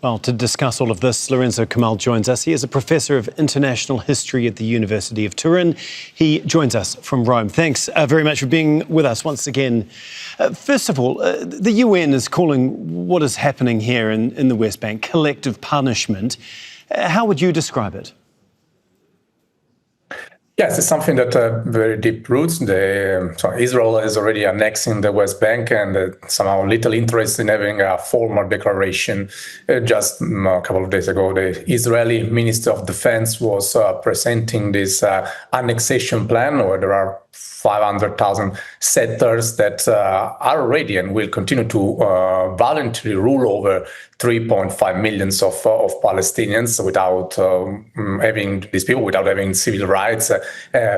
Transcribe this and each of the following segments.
Well, to discuss all of this, Lorenzo Kamel joins us. He is a professor of international history at the University of Turin. He joins us from Rome. Thanks very much for being with us once again. First of all, the UN is calling what is happening here in the West Bank collective punishment. How would you describe it? Yes, it's something that very deep roots. So Israel is already annexing the West Bank, and somehow little interest in having a formal declaration. Just a couple of days ago, the Israeli Minister of Defense was presenting this annexation plan, where there are 500,000 settlers that are ready and will continue to voluntarily rule over 3.5 million of Palestinians without having these people, without having civil rights,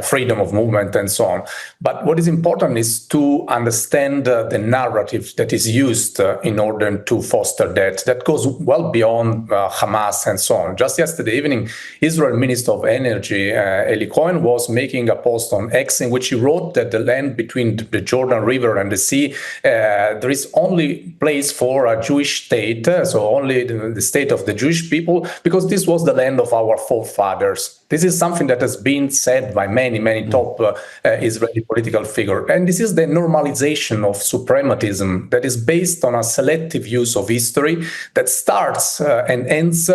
freedom of movement, and so on. But what is important is to understand the narrative that is used in order to foster that. That goes well beyond Hamas and so on. Just yesterday evening, Israel Minister of Energy, Eli Cohen, was making a post on X in which he wrote that the land between the Jordan River and the sea, there is only place for a Jewish state, so only the state of the Jewish people, because this was the land of our forefathers. This is something that has been said by many top Israeli political figures. And this is the normalization of suprematism that is based on a selective use of history that starts and ends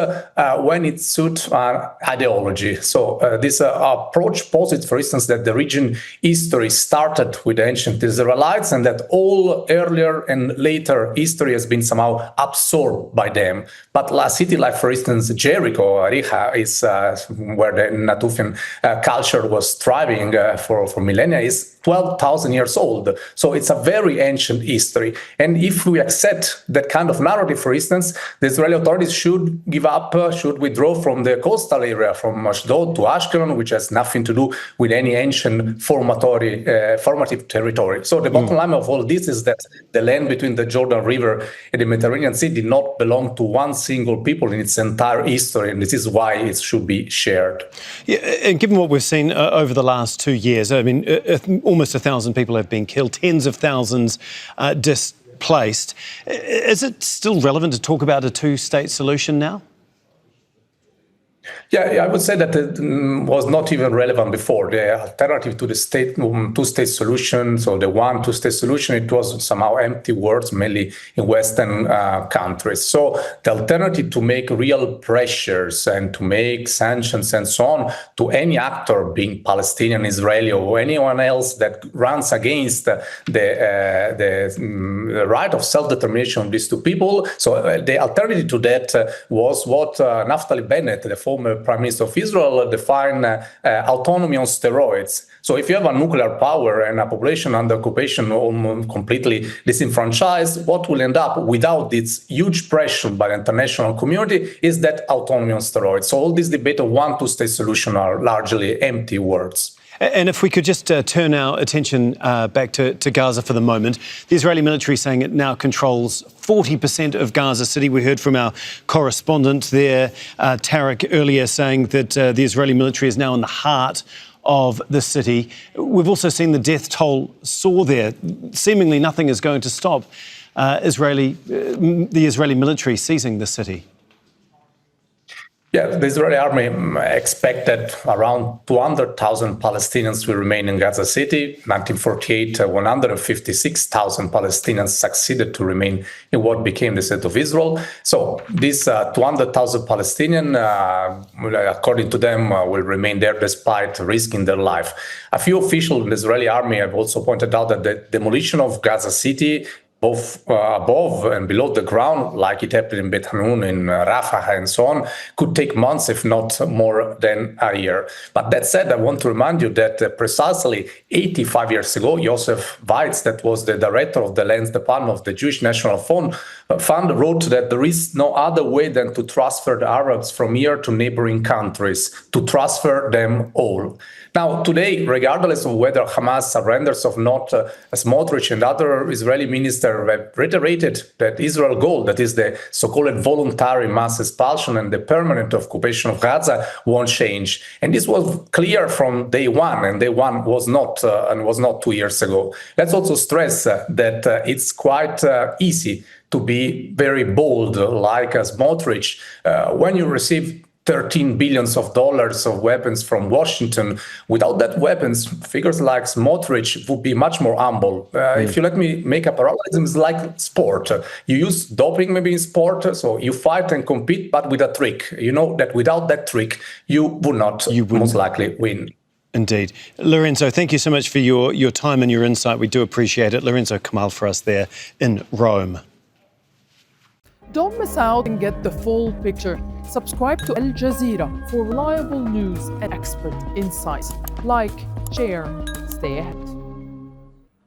when it suits ideology. So this approach posits, for instance, that the region history started with the ancient Israelites and that all earlier and later history has been somehow absorbed by them. But a city like, for instance, Jericho, Ariha, is where the Natufian culture was thriving for millennia, is 12,000 years old. So it's a very ancient history. And if we accept that kind of narrative, for instance, the Israeli authorities should give up, should withdraw from the coastal area, from Ashdod to Ashkelon, which has nothing to do with any ancient formative territory. So the bottom line of all this is that the land between the Jordan River and the Mediterranean Sea did not belong to one single people in its entire history, and this is why it should be shared. Yeah, and given what we've seen over the last 2 years, I mean, almost 1,000 people have been killed, tens of thousands displaced. Is it still relevant to talk about a two-state solution now? Yeah, I would say that it was not even relevant before. The alternative to the two-state solution, so the one two-state solution, it was somehow empty words, mainly in Western countries. So the alternative to make real pressures and to make sanctions and so on to any actor, being Palestinian, Israeli, or anyone else that runs against the right of self-determination of these two people. So the alternative to that was what Naftali Bennett, the former Prime Minister of Israel, defined autonomy on steroids. So if you have a nuclear power and a population under occupation almost completely disenfranchised, what will end up without this huge pressure by the international community is that autonomy on steroids. So all this debate of one two-state solution are largely empty words. And if we could just turn our attention back to Gaza for the moment. The Israeli military saying it now controls 40% of Gaza City. We heard from our correspondent there, Tarek, earlier saying that the Israeli military is now in the heart of the city. We've also seen the death toll soar there. Seemingly nothing is going to stop the Israeli military seizing the city. Yeah, the Israeli army expected around 200,000 Palestinians will remain in Gaza City. 1948, 156,000 Palestinians succeeded to remain in what became the state of Israel. So these 200,000 Palestinians, according to them, will remain there despite risking their life. A few officials in the Israeli army have also pointed out that the demolition of Gaza City, both above and below the ground, like it happened in Beit Hanoon and Rafah and so on, could take months, if not more than a year. But that said, I want to remind you that precisely 85 years ago, Yosef Weitz, that was the director of the Lands Department of the Jewish National Fund, wrote that there is no other way than to transfer the Arabs from here to neighboring countries, to transfer them all. Now, today, regardless of whether Hamas surrenders or not, Smotrich and other Israeli ministers have reiterated that Israel's goal, that is the so-called voluntary mass expulsion and the permanent occupation of Gaza, won't change. And this was clear from day one, and day one was not 2 years ago. Let's also stress that it's quite easy to be very bold, like Smotrich. When you receive $13 billion of weapons from Washington, without that weapons, figures like Smotrich would be much more humble. If you let me make a parallelism, it's like sport. You use doping maybe in sport, so you fight and compete, but with a trick. You know that without that trick, you would not most likely win. Indeed. Lorenzo, thank you so much for your time and your insight. We do appreciate it. Lorenzo Kamel for us there in Rome. Don't miss out and get the full picture. Subscribe to Al Jazeera for reliable news and expert insights. Like, share, stay ahead.